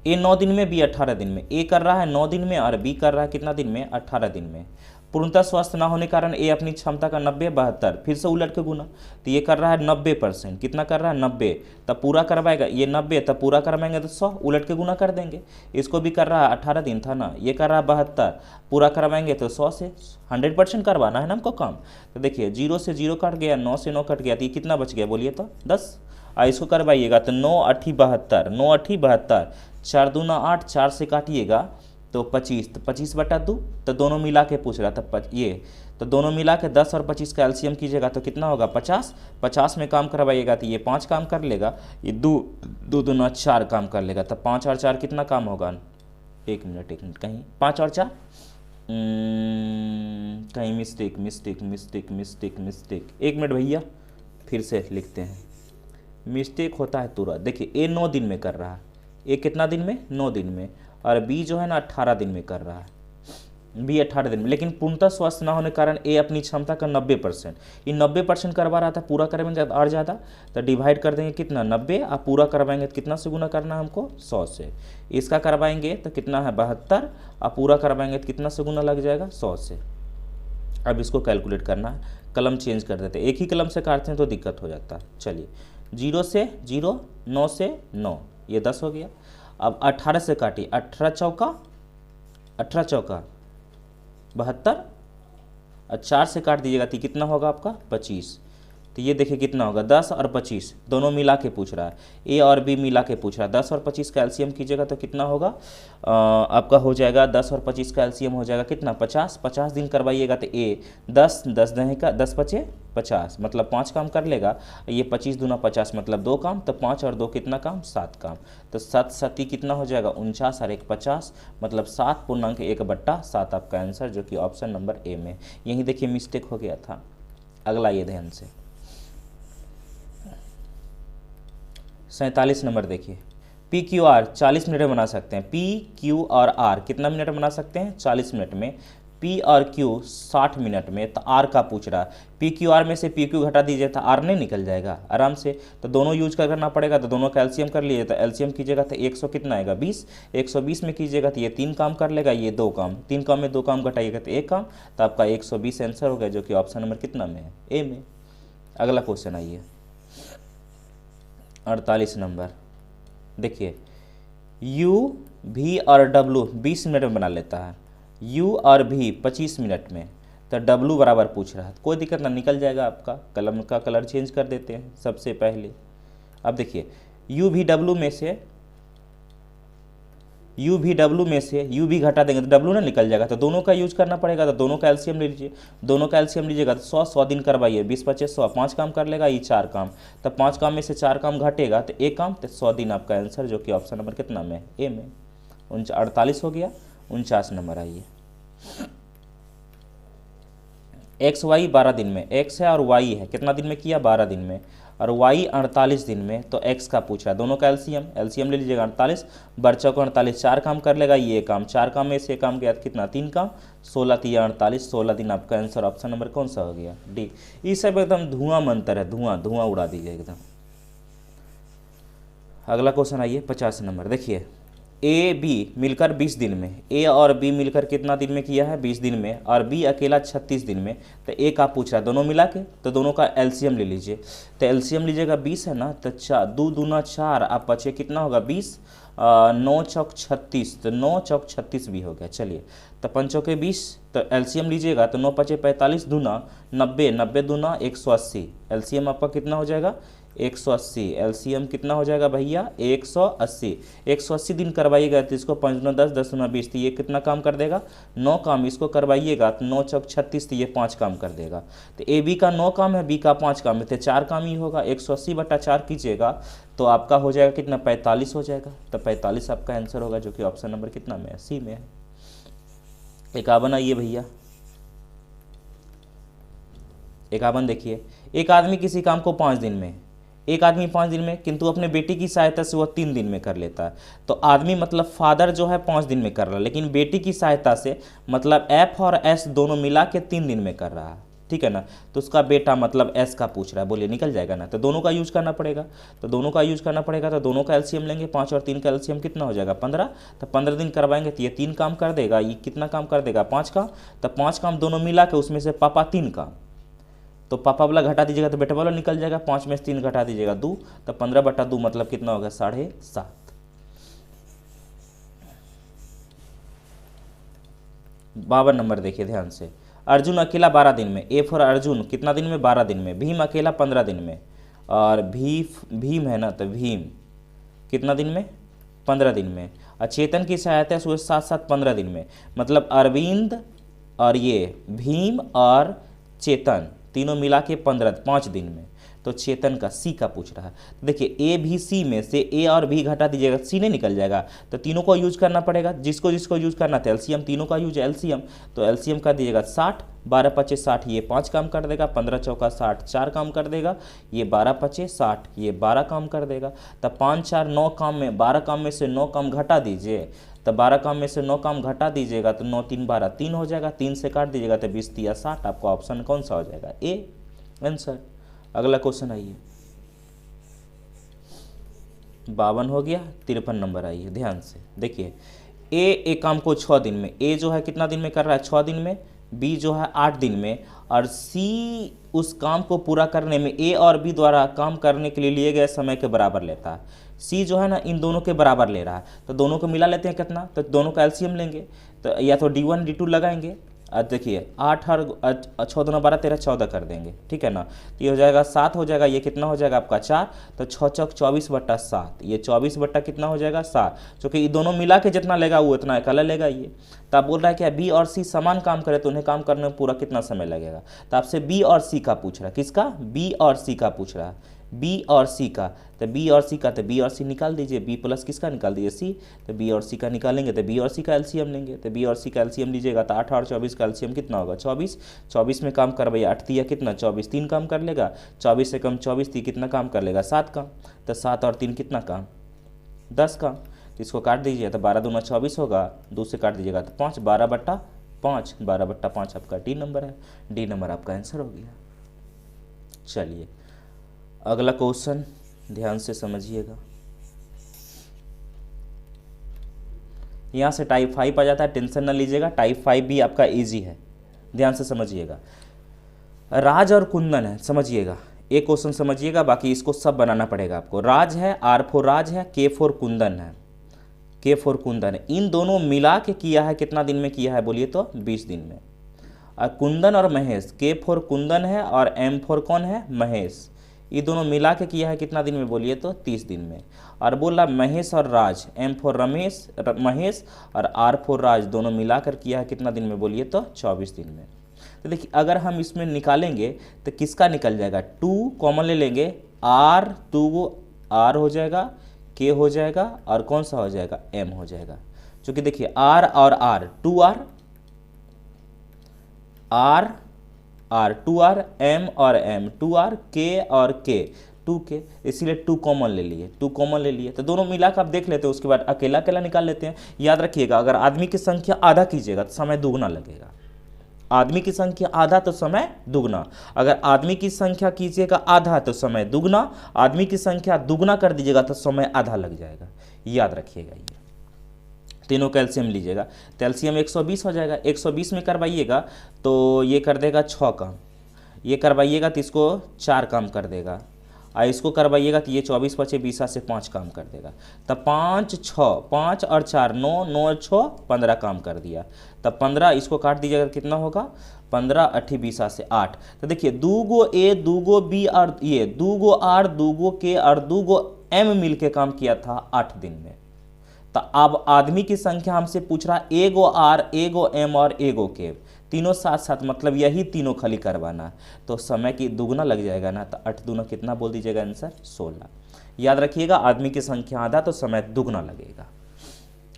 ए 9 दिन में, बी 18 दिन में। ए कर रहा है 9 दिन में और बी कर रहा है कितना दिन में, 18 दिन में। पूर्णतः स्वस्थ ना होने के कारण ए अपनी क्षमता का 90 72, फिर से उलट के गुना, तो ये कर रहा है 90%, कितना कर रहा है 90, तब पूरा करवाएगा ये 90, तब पूरा करवाएंगे तो 100, उलट के गुना कर देंगे। इसको भी कर रहा है 18 दिन था ना, ये कर रहा है 72, पूरा करवाएंगे तो 100 से 100% करवाना है ना हमको काम। तो देखिए 0 से 0 कट गया, 9 से 9 कट गया, तो ये कितना बच गया बोलिए तो 10। इसको करवाइएगा तो 9 8 72, 9 8 72, 4 दूना 8, 4 से काटिएगा तो 25, तो 25/2, तो दोनों मिला के पूछ रहा था ये, तो दोनों मिला के 10 और 25 का एलसीएम कीजिएगा तो कितना होगा 50, 50 में काम करवाइएगा तो ये 5 काम कर लेगा, ये 2 दूना 4 काम कर लेगा, तो 5 और 4 कितना काम होगा, एक मिनट कहीं 5 और 4 कहीं मिस्टेक, एक मिनट भैया फिर से लिखते हैं, मिस्टेक होता है तुरंत। देखिए ए 9 दिन में कर रहा है, ए कितना दिन में 9 दिन में, और बी जो है ना 18 दिन में कर रहा है, बी 18 दिन में, लेकिन पूर्णतः स्वस्थ ना होने के कारण ए अपनी क्षमता का 90%, ये 90% करवा रहा था, पूरा करवाएंगे और ज़्यादा तो डिवाइड कर देंगे कितना 90, आप पूरा करवाएंगे तो कितना से गुना करना है हमको 100 से, इसका करवाएंगे तो कितना है 72, आप पूरा करवाएंगे तो कितना से गुना लग जाएगा 100 से। अब इसको कैलकुलेट करना है, कलम चेंज कर देते, एक ही कलम से काटते हैं तो दिक्कत हो जाता है। चलिए 0 से 0, 9 से 9, ये 10 हो गया। अब 18 से काटिए, 18 चौका 72, और 4 से काट दीजिएगा तो कितना होगा आपका 25, तो ये देखिए कितना होगा 10 और 25 दोनों मिला के पूछ रहा है, ए और बी मिला के पूछ रहा है, 10 और 25 का एलसीएम कीजिएगा तो कितना होगा आपका हो जाएगा 10 और 25 का एलसीएम हो जाएगा कितना 50, 50 दिन करवाइएगा तो ए 10 10 दहे का 10 बचे 50, मतलब 5 काम कर लेगा, ये 25 दूना 50 मतलब 2 काम, तो 5 और 2 कितना काम 7 काम, तो 7 7 कितना हो जाएगा 49 और 1 50, मतलब 7.1/7 आपका आंसर, जो कि ऑप्शन नंबर ए में। यही देखिए मिस्टेक हो गया था। अगला ये ध्यान से 47 नंबर देखिए, पी क्यू आर 40 मिनट में बना सकते हैं, पी क्यू और आर कितना मिनट में बना सकते हैं 40 मिनट में, पी और क्यू 60 मिनट में, तो आर का पूछ रहा है, पी क्यू आर में से पी क्यू घटा दीजिए तो आर नहीं निकल जाएगा आराम से, तो दोनों यूज करना पड़ेगा, तो दोनों का एलसीएम कर लीजिए, तो एलसीएम कीजिएगा तो 100 कितना आएगा 20, 120 में कीजिएगा तो ये 3 काम कर लेगा, ये 2 काम, 3 काम में 2 काम घटाइएगा तो 1 काम, तो आपका 120 आंसर हो गया, जो कि ऑप्शन नंबर कितना में है ए में। अगला क्वेश्चन आइए 48 नंबर देखिए, यू भी और डब्लू 20 मिनट में बना लेता है, यू और भी 25 मिनट में, तो डब्लू बराबर पूछ रहा है, कोई दिक्कत ना, निकल जाएगा आपका, कलम का कलर चेंज कर देते हैं सबसे पहले। अब देखिए यू भी डब्लू में से यू भी घटा देंगे तो डब्लू ना निकल जाएगा, तो दोनों का यूज करना पड़ेगा, तो दोनों का एलसीएम ले लीजिए, दोनों का एलसीएम लीजिएगा तो 100 दिन करवाइए, 20 25 100, 5 काम कर लेगा, ये 4 काम, तो 5 काम में से 4 काम घटेगा तो 1 काम, तो 100 दिन आपका आंसर, जो कि ऑप्शन नंबर कितना में ए में। 48 हो गया। 49 नंबर आइए, एक्स वाई 12 दिन में, एक्स है और वाई है, कितना दिन में किया 12 दिन में, और वाई 48 दिन में, तो एक्स का पूछ रहा है, दोनों का एलसीएम, एलसीएम ले लीजिएगा 48, बच्चा को 48 चार काम कर लेगा, ये काम चार काम में से काम गया कितना 3 काम, 16 3 48, 16 दिन आपका आंसर ऑप्शन नंबर कौन सा हो गया डी। ये सब एकदम धुआं मंतर है, धुआं धुआं उड़ा दीजिए एकदम। अगला क्वेश्चन आइए 50 नंबर, देखिए ए बी मिलकर 20 दिन में, ए और बी मिलकर कितना दिन में किया है 20 दिन में, और बी अकेला 36 दिन में, तो ए का पूछ रहा है दोनों मिला के, तो दोनों का एलसीएम ले लीजिए, तो एलसीएम लीजिएगा 20 है ना, तो 2 दूना 4 आप बचे कितना होगा 20, 9 चौक 36, तो 9 चौक 36 भी हो गया। चलिए तो 5 चौके 20, तो एलसीएम लीजिएगा तो 9 पचे 45 दूना 90, 90 दूना 180, एलसीएम आपका कितना हो जाएगा 180, एलसीएम कितना हो जाएगा भैया 180, 180 दिन करवाइएगा तो इसको 5 दूना 10, 10 दूना 20, तो ये कितना काम कर देगा 9 काम, इसको करवाइएगा तो 9 चौक 36, तो ये 5 काम कर देगा। तो ए बी का 9 काम है, बी का 5 काम है, तो 4 काम ही होगा, 180 बटा 4 कीजिएगा तो आपका हो जाएगा कितना 45 हो जाएगा, तो 45 आपका आंसर होगा, जो कि ऑप्शन नंबर कितना में है सी में है। 51 आइए भैया, 51 देखिए, एक आदमी किसी काम को 5 दिन में, एक आदमी 5 दिन में, किंतु अपने बेटी की सहायता से वह 3 दिन में कर लेता है। तो आदमी मतलब फादर जो है 5 दिन में कर रहा है, लेकिन बेटी की सहायता से मतलब एफ और एस दोनों मिला के 3 दिन में कर रहा है, ठीक है ना, तो उसका बेटा मतलब एस का पूछ रहा है, बोलिए निकल जाएगा ना, तो दोनों का यूज करना पड़ेगा, तो दोनों का यूज करना पड़ेगा, तो दोनों का एलसीएम लेंगे, 5 और 3 का एलसीएम कितना हो जाएगा 15, तो 15 दिन करवाएंगे तो ये 3 काम कर देगा, ये कितना काम कर देगा 5 काम, तो 5 काम दोनों मिला के उसमें से पापा 3 काम, तो पापा वाला घटा दीजिएगा तो बेटा वाला निकल जाएगा, 5 में से 3 घटा दीजिएगा 2, तो 15 बटा 2 मतलब कितना होगा 7.5। 52 नंबर देखिए ध्यान से, अर्जुन अकेला 12 दिन में, ए फॉर अर्जुन कितना दिन में 12 दिन में, भीम अकेला 15 दिन में, और भीम है ना, तो भीम कितना दिन में 15 दिन में, और चेतन की सहायता से 7 15 दिन में, मतलब अरविंद और ये भीम और चेतन तीनों मिला के 5 दिन में, तो चेतन का सी का पूछ रहा है। देखिए ए भी सी में से ए और भी घटा दीजिएगा, सी नहीं निकल जाएगा, तो तीनों को यूज करना पड़ेगा, जिसको जिसको यूज करना था एलसीएम, तीनों का यूज एलसीएम, तो एलसीएम कर दीजिएगा 60, 12 पचे 60 ये 5 काम कर देगा, 15 चौका 60 4 काम कर देगा, ये 12 पचे 60 ये 12 काम कर देगा, तब 5 4 9 काम में 12 काम में से 9 काम घटा दीजिए, तो 12 काम में से 9 काम घटा दीजिएगा तो 9 3 12 3 हो जाएगा, 3 से काट दीजिएगा तो 20 3 60, आपका ऑप्शन कौन सा हो जाएगा ए आंसर। अगला क्वेश्चन आइए, 52 हो गया, 53 नंबर आइए ध्यान से देखिए, ए एक काम को 6 दिन में, ए जो है कितना दिन में कर रहा है 6 दिन में, बी जो है 8 दिन में, और सी उस काम को पूरा करने में ए और बी द्वारा काम करने के लिए लिए गए समय के बराबर लेता है। सी जो है ना इन दोनों के बराबर ले रहा है, तो दोनों को मिला लेते हैं कितना, तो दोनों का एलसीएम लेंगे, तो या तो D1 D2 लगाएंगे, देखिए 8 और 6 दूना 12 13 14 कर देंगे, ठीक है ना, तो ये हो जाएगा 7 हो जाएगा, ये कितना हो जाएगा आपका 4, तो 6 चौक 24 बट्टा 7, ये 24 बट्टा कितना हो जाएगा 7, क्योंकि ये दोनों मिला के जितना लेगा वो इतना अकेला लेगा ये। तो आप बोल रहा है कि बी और सी समान काम करे तो उन्हें काम करने में पूरा कितना समय लगेगा, तो आपसे बी और सी का पूछ रहा है, किसका बी और सी का पूछ रहा है, बी और सी का, तो बी और सी का, तो बी और सी निकाल दीजिए, बी प्लस किसका निकाल दीजिए सी, तो बी और सी का निकालेंगे तो बी और सी का एलसीएम लेंगे, तो बी और सी का एलसीएम लीजिएगा तो 8 और 24 का एलसीएम कितना होगा 24, 24 में काम कर भैया 8 दिया कितना 24, 3 काम कर लेगा, 24 से कम 24 थी कितना काम कर लेगा 7 काम, तो 7 और 3 कितना काम 10 काम, तो इसको काट दीजिए तो 12 दूना 24 होगा, 2 से काट दीजिएगा तो 5, 12 बट्टा 5, 12 बट्टा 5 आपका डी नंबर है, डी नंबर आपका आंसर हो गया। चलिए अगला क्वेश्चन ध्यान से समझिएगा, यहाँ से टाइप 5 आ जाता है, टेंशन ना लीजिएगा, टाइप 5 भी आपका इजी है, ध्यान से समझिएगा। राज और कुंदन है, समझिएगा एक क्वेश्चन समझिएगा, बाकी इसको सब बनाना पड़ेगा आपको। राज है, R फॉर राज है, K फॉर कुंदन है, K फॉर कुंदन है, इन दोनों मिला के किया है कितना दिन में किया है बोलिए तो 20 दिन में। और कुंदन और महेश, K फॉर कुंदन है और M फॉर कौन है महेश, ये दोनों मिला के किया है कितना दिन में बोलिए तो 30 दिन में। और बोला महेश और राज, M फॉर रमेश महेश और R फॉर राज दोनों मिलाकर किया है कितना दिन में बोलिए तो 24 दिन में। तो देखिए अगर हम इसमें निकालेंगे तो किसका निकल जाएगा, 2 कॉमन ले लेंगे, R 2 R हो जाएगा, K हो जाएगा और कौन सा हो जाएगा M हो जाएगा, क्योंकि देखिए R और R 2R, R R, 2r, m और m, 2r, k और k, 2k, इसीलिए 2 कॉमन ले लिए, 2 कॉमन ले लिए तो दोनों मिला कर आप देख लेते हैं, उसके बाद अकेला अकेला निकाल लेते हैं। याद रखिएगा अगर आदमी की संख्या आधा कीजिएगा तो समय दुगना लगेगा, आदमी की संख्या आधा तो समय दुगना, अगर आदमी की संख्या कीजिएगा आधा तो समय दुगना, आदमी की संख्या दुगना कर दीजिएगा तो समय आधा लग जाएगा। याद रखिएगा ये तीनों का एलसीएम लीजिएगा तो एलसीएम 120 हो जाएगा। 120 में करवाइएगा तो ये कर देगा 6 काम, ये करवाइएगा तो इसको 4 काम कर देगा, और इसको करवाइएगा तो ये 24 पचे 20 से 5 काम कर देगा। तब 5 6 5 और 4 9 9 6 15 काम कर दिया। तब 15 इसको काट दीजिएगा कितना होगा 15 8 20 से 8। तो देखिए 2 गो ए 2 गो बी और ये 2 गो आर 2 गो के और 2 गो एम मिल के काम किया था 8 दिन में। तो अब आदमी की संख्या हमसे पूछ रहा एगो आर एगो एम और एगो के, तीनों साथ साथ मतलब यही तीनों खाली करवाना, तो समय की दुगना लग जाएगा ना। तो 8 दूना कितना बोल दीजिएगा आंसर 16। याद रखिएगा आदमी की संख्या आधा तो समय दुगना लगेगा।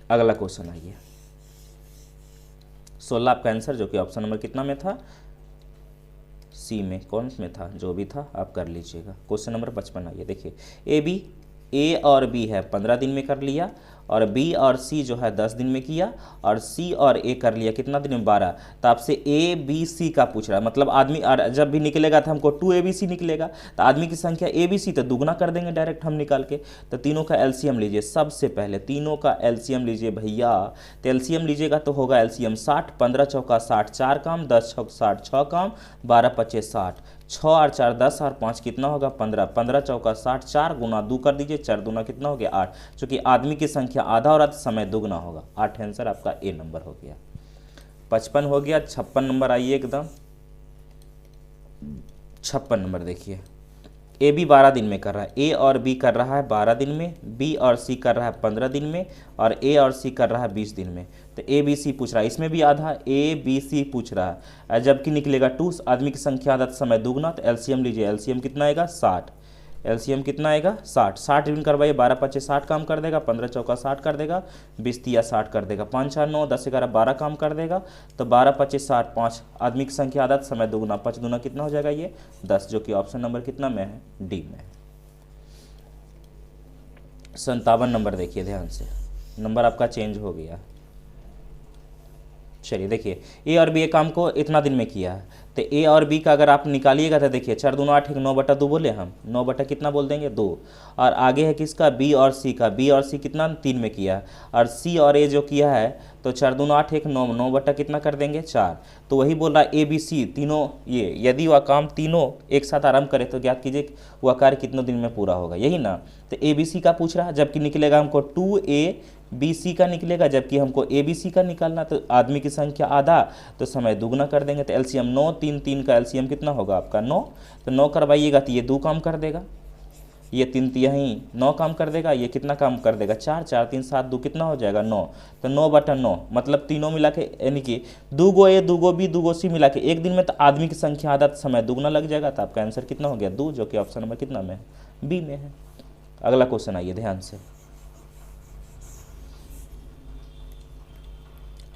अगला क्वेश्चन आइए 16 आपका आंसर, जो कि ऑप्शन नंबर कितना में था, सी में, कौन में था, जो भी था आप कर लीजिएगा। क्वेश्चन नंबर 55 आइए देखिए, ए और बी है 15 दिन में कर लिया, और बी और सी जो है 10 दिन में किया, और सी और ए कर लिया कितना दिन में 12। तो आपसे ए बी सी का पूछ रहा है, मतलब आदमी जब भी निकलेगा तो हमको 2abc निकलेगा, तो आदमी की संख्या abc तो दुगना कर देंगे डायरेक्ट हम निकाल के। तो तीनों का एलसीएम लीजिए, सबसे पहले तीनों का एलसीएम लीजिए भैया। तो एलसीएम लीजिएगा तो होगा एलसीएम 60, 15 चौका 60 4 काम, 10 छक 60 6 काम, 12 पचे 60, 6 और 4 10 और 5 कितना होगा 15, 15 चौका 60, 4 गुना 2 कर दीजिए, 4 दूना कितना हो गया 8। चूंकि आदमी की संख्या आधा और आधा समय दुगना होगा, 8 आंसर आपका ए नंबर हो गया। 55 हो गया। 56 नंबर आइए एकदम, 56 नंबर देखिए, ए बी 12 दिन में कर रहा है, ए और बी कर रहा है 12 दिन में, बी और सी कर रहा है 15 दिन में, और ए और सी कर रहा है 20 दिन में। तो ए बी सी पूछ रहा है, इसमें भी आधा ए बी सी पूछ रहा है, जबकि निकलेगा 2, आदमी की संख्या आधा समय दुगना। तो एलसीएम लीजिए, एलसीएम कितना आएगा 60, एलसीएम कितना आएगा 60, 60 डिवाइड करवाइए, 12 पचे 60 काम कर देगा, 15 चौका 60 कर देगा, 20 तिया 60 कर देगा, 5 4 9 10 11 12 काम कर देगा। तो 12 पचे 60, 5 आदमी की संख्या आधा समय दुगना, 5 दूना कितना हो जाएगा ये 10, जो कि ऑप्शन नंबर कितना में है डी में है। 57 नंबर देखिए ध्यान से, नंबर आपका चेंज हो गया। चलिए देखिए, ए और बी ए काम को इतना दिन में किया है, तो ए और बी का अगर आप निकालिएगा तो देखिए 4 दूना 8 9 बटा 2 बोले हम, 9 बटा कितना बोल देंगे 2। और आगे है किसका बी और सी का, बी और सी कितना 3 में किया है, और सी और ए जो किया है तो 4 दूना 8 9 9 बटा कितना कर देंगे 4। तो वही बोल रहा है ए बी सी तीनों, ये यदि वह काम तीनों एक साथ आरंभ करे तो ज्ञात कीजिए वह कार्य कितनों दिन में पूरा होगा, यही ना। तो ए बी सी का पूछ रहा है, जबकि निकलेगा हमको 2a बी सी का निकलेगा, जबकि हमको ए बी सी का निकालना। तो आदमी की संख्या आधा तो समय दुगना कर देंगे। तो एलसीएम 9 3 3 का एलसीएम कितना होगा आपका 9। तो 9 करवाइएगा तो ये 2 काम कर देगा, ये 3 तिहाई 9 काम कर देगा, ये कितना काम कर देगा 4 4 3 7 2 कितना हो जाएगा 9। तो 9 बटा 9 मतलब तीनों मिला के, यानी कि 2 गो ए 2 गो बी 2 गो सी मिला के एक दिन में, तो आदमी की संख्या आधा समय दुगना लग जाएगा। तो आपका आंसर कितना हो गया 2, जो कि ऑप्शन नंबर कितना में है बी में है। अगला क्वेश्चन आइए ध्यान से,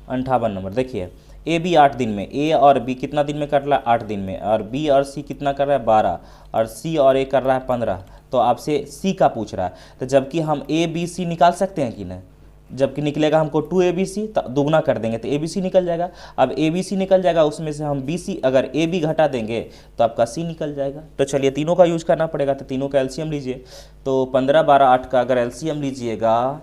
58 नंबर देखिए, ए बी 8 दिन में, ए और बी कितना दिन में कर रहा है 8 दिन में, और बी और सी कितना कर रहा है 12, और सी और ए कर रहा है 15। तो आपसे सी का पूछ रहा है, तो जबकि हम ए बी सी निकाल सकते हैं कि नहीं, जबकि निकलेगा हमको 2abc, तो दुगना कर देंगे तो abc निकल जाएगा। अब abc निकल जाएगा, उसमें से हम bc अगर ab घटा देंगे तो आपका c निकल जाएगा। तो चलिए तीनों का यूज करना पड़ेगा, तो तीनों का एलसीएम लीजिए। तो 15 12 8 का अगर एलसीएम लीजिएगा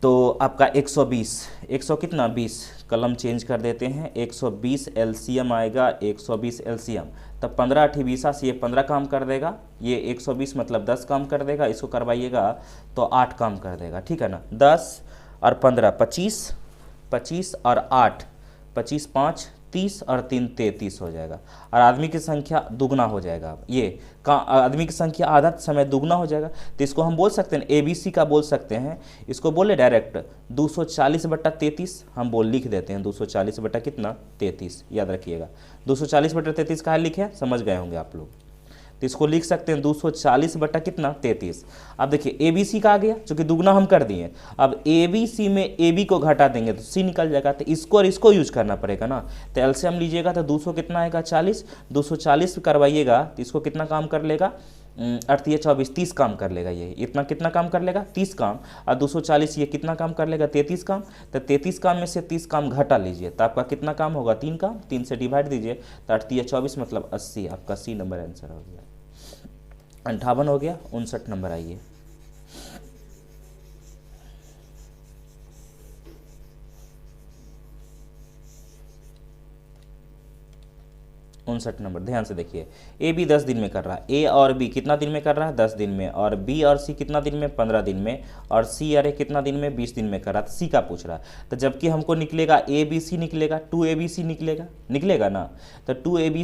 तो आपका 120, 100 कितना 20, कलम चेंज कर देते हैं, 120 एलसीएम आएगा, 120 एलसीएम। तब 15 8 20 से ये 15 काम कर देगा, ये 120 मतलब 10 काम कर देगा, इसको करवाइएगा तो 8 काम कर देगा, ठीक है ना। 10 और 15 25, 25 और 8 25 5 30 और 3 33 हो जाएगा, और आदमी की संख्या दुगना हो जाएगा। ये आदमी की संख्या आधा समय दुगना हो जाएगा, तो इसको हम बोल सकते हैं एबीसी का बोल सकते हैं, इसको बोले डायरेक्ट 240 बटा 33 हम बोल लिख देते हैं, 240 बटा कितना 33, याद रखिएगा 240 बटा 33 कहाँ लिखे समझ गए होंगे आप लोग। तो इसको लिख सकते हैं 240 बटा कितना 33। अब देखिए ए बी सी का आ गया, जो कि दुगना हम कर दिए। अब ए बी सी में ए बी को घटा देंगे तो सी निकल जाएगा, तो इसको और इसको यूज करना पड़ेगा ना। तो एलसीएम लीजिएगा तो 200 कितना आएगा 40, 240 करवाइएगा तो इसको कितना काम कर लेगा 8 या 24 30 काम कर लेगा। ये इतना कितना काम कर लेगा 30 काम, और 240 ये कितना काम कर लेगा 33 काम। तो 33 काम में से 30 काम घटा लीजिए तो आपका कितना काम होगा 3 काम, 3 से डिवाइड दीजिए तो 8 या 24 मतलब 80, आपका सी नंबर आंसर हो गया। 58 हो गया। 59 नंबर आइए। उनसठ नंबर ध्यान से देखिए, ए बी 10 दिन में कर रहा है, ए और बी कितना दिन में कर रहा है 10 दिन में, और बी और सी कितना दिन में 15 दिन में, और सी और ए कितना दिन में 20 दिन में कर रहा है। तो सी का पूछ रहा है, तो जबकि हमको निकलेगा ए बी सी निकलेगा, 2 ए बी सी निकलेगा ना। तो 2 ए बी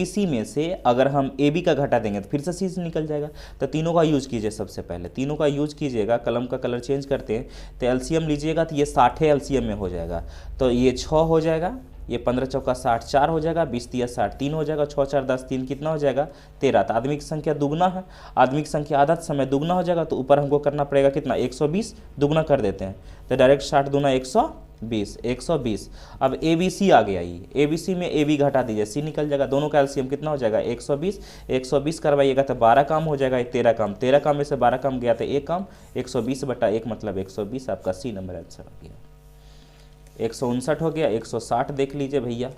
सी में से अगर हम ए बी का घटा देंगे तो फिर से सी से निकल जाएगा। तो तीनों का यूज कीजिए, सबसे पहले तीनों का यूज कीजिएगा। कलम का कलर चेंज करते हैं तो एलसीएम लीजिएगा तो ये 60 एलसीएम में हो जाएगा। तो ये 6 हो जाएगा, ये 15 चौका 60 4 हो जाएगा, 20 तिया 60 3 हो जाएगा, 6 4 10 3 कितना हो जाएगा 13। तो आदमी की संख्या दुगना है, आदमी की संख्या आधा समय दुगना हो जाएगा, तो ऊपर हमको करना पड़ेगा कितना 120, दुगना कर देते हैं तो डायरेक्ट 60 दूना 120। अब ए बी सी आ गया, ये ए बी सी में ए बी घटा दीजिए, सी निकल जाएगा। दोनों का एलसीएम कितना हो जाएगा 120 करवाइएगा तो 12 काम हो जाएगा, 13 काम में से 12 काम गया तो 1 काम, 120 बटा 1 मतलब 120, आपका सी नंबर आंसर हो गया। 159 हो गया। 160 देख लीजिए भैया,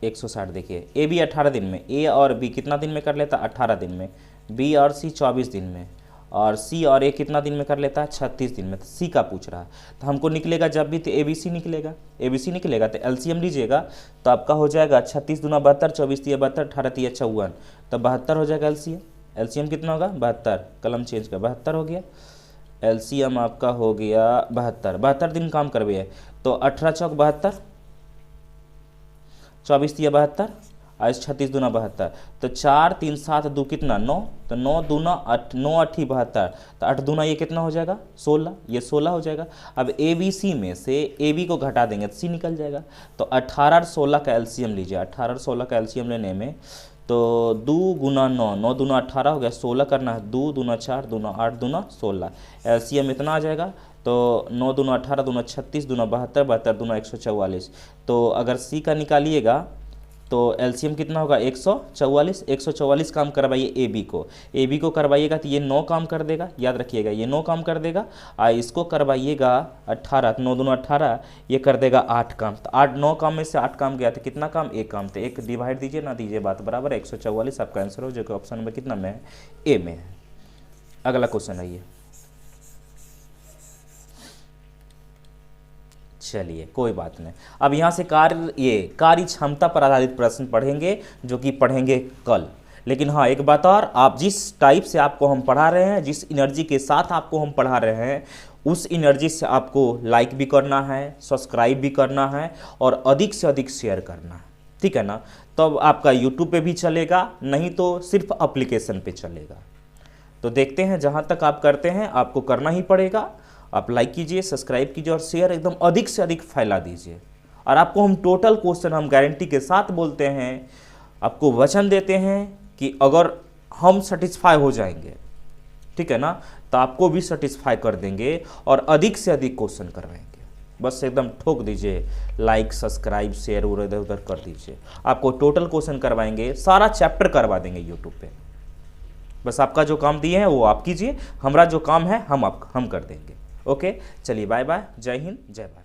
देखिए ए बी 18 दिन में, ए और बी कितना दिन में कर लेता 18 दिन में, बी और सी 24 दिन में, और सी और ए कितना दिन में कर लेता है 36 दिन में। तो सी का पूछ रहा है, तो हमको निकलेगा जब भी तो ए बी सी निकलेगा तो एलसीएम लीजिएगा तो आपका हो जाएगा 36 दूना 72, 24 तिया 72, 18 तिया 54, तो 72 हो जाएगा एलसीएम कितना होगा 72, कलम चेंज कर 72 हो गया। एलसीएम आपका हो गया 72 दिन काम करवे है तो 18 चौक 72, 24 तिया 72, और 36 दूना 72, तो 4 3 7 2 कितना 9, तो 9 दूना 8, 9 8 72, तो 8 दूना ये कितना हो जाएगा 16, ये 16 हो जाएगा। अब ए बी सी में से ए बी को घटा देंगे तो सी निकल जाएगा। तो 18 और 16 का एलसीएम लीजिए, 18 और 16 का एलसीएम लेने में तो 2 गुना 9, 9 दूना 18 हो गया, 16 करना है, 2 दूना 4 दूना 8 दूना 16, एलसीएम इतना आ जाएगा। तो 9 दूना 18 दूना 36 दूना 72, 72 दूना 144। तो अगर सी का निकालिएगा तो एलसीएम कितना होगा 144 काम करवाइए ए बी को करवाइएगा तो ये 9 काम कर देगा, याद रखिएगा ये 9 काम कर देगा, और इसको करवाइएगा 18, 9 दूना 18, ये कर देगा 8 काम। तो 9 काम में से 8 काम गया तो कितना काम 1 काम, तो 1 डिवाइड दीजिए ना दीजिए, बात बराबर है 144 आपका आंसर हो, जो कि ऑप्शन नंबर कितना में है ए में है। अगला क्वेश्चन आइए, चलिए कोई बात नहीं। अब यहाँ से कार्य क्षमता पर आधारित प्रश्न पढ़ेंगे, जो कि पढ़ेंगे कल। लेकिन हाँ एक बात और, आप जिस टाइप से आपको हम पढ़ा रहे हैं, जिस एनर्जी के साथ आपको हम पढ़ा रहे हैं, उस एनर्जी से आपको लाइक भी करना है, सब्सक्राइब भी करना है, और अधिक से अधिक शेयर करना है, ठीक है ना। तब आपका यूट्यूब पे भी चलेगा, नहीं तो सिर्फ एप्लीकेशन पे चलेगा। तो देखते हैं, जहाँ तक आप करते हैं आपको करना ही पड़ेगा। आप लाइक कीजिए, सब्सक्राइब कीजिए, और शेयर एकदम अधिक से अधिक फैला दीजिए। और आपको हम टोटल क्वेश्चन हम गारंटी के साथ बोलते हैं, आपको वचन देते हैं कि अगर हम सेटिस्फाई हो जाएंगे, ठीक है ना, तो आपको भी सेटिस्फाई कर देंगे और अधिक से अधिक क्वेश्चन करवाएंगे। बस एकदम ठोक दीजिए, लाइक सब्सक्राइब शेयर और इधर उधर कर दीजिए। आपको टोटल क्वेश्चन करवाएंगे, सारा चैप्टर करवा देंगे यूट्यूब पे। बस आपका जो काम दिए हैं वो आप कीजिए, हमारा जो काम है हम कर देंगे। ओके, चलिए बाय बाय, जय हिंद जय भारत।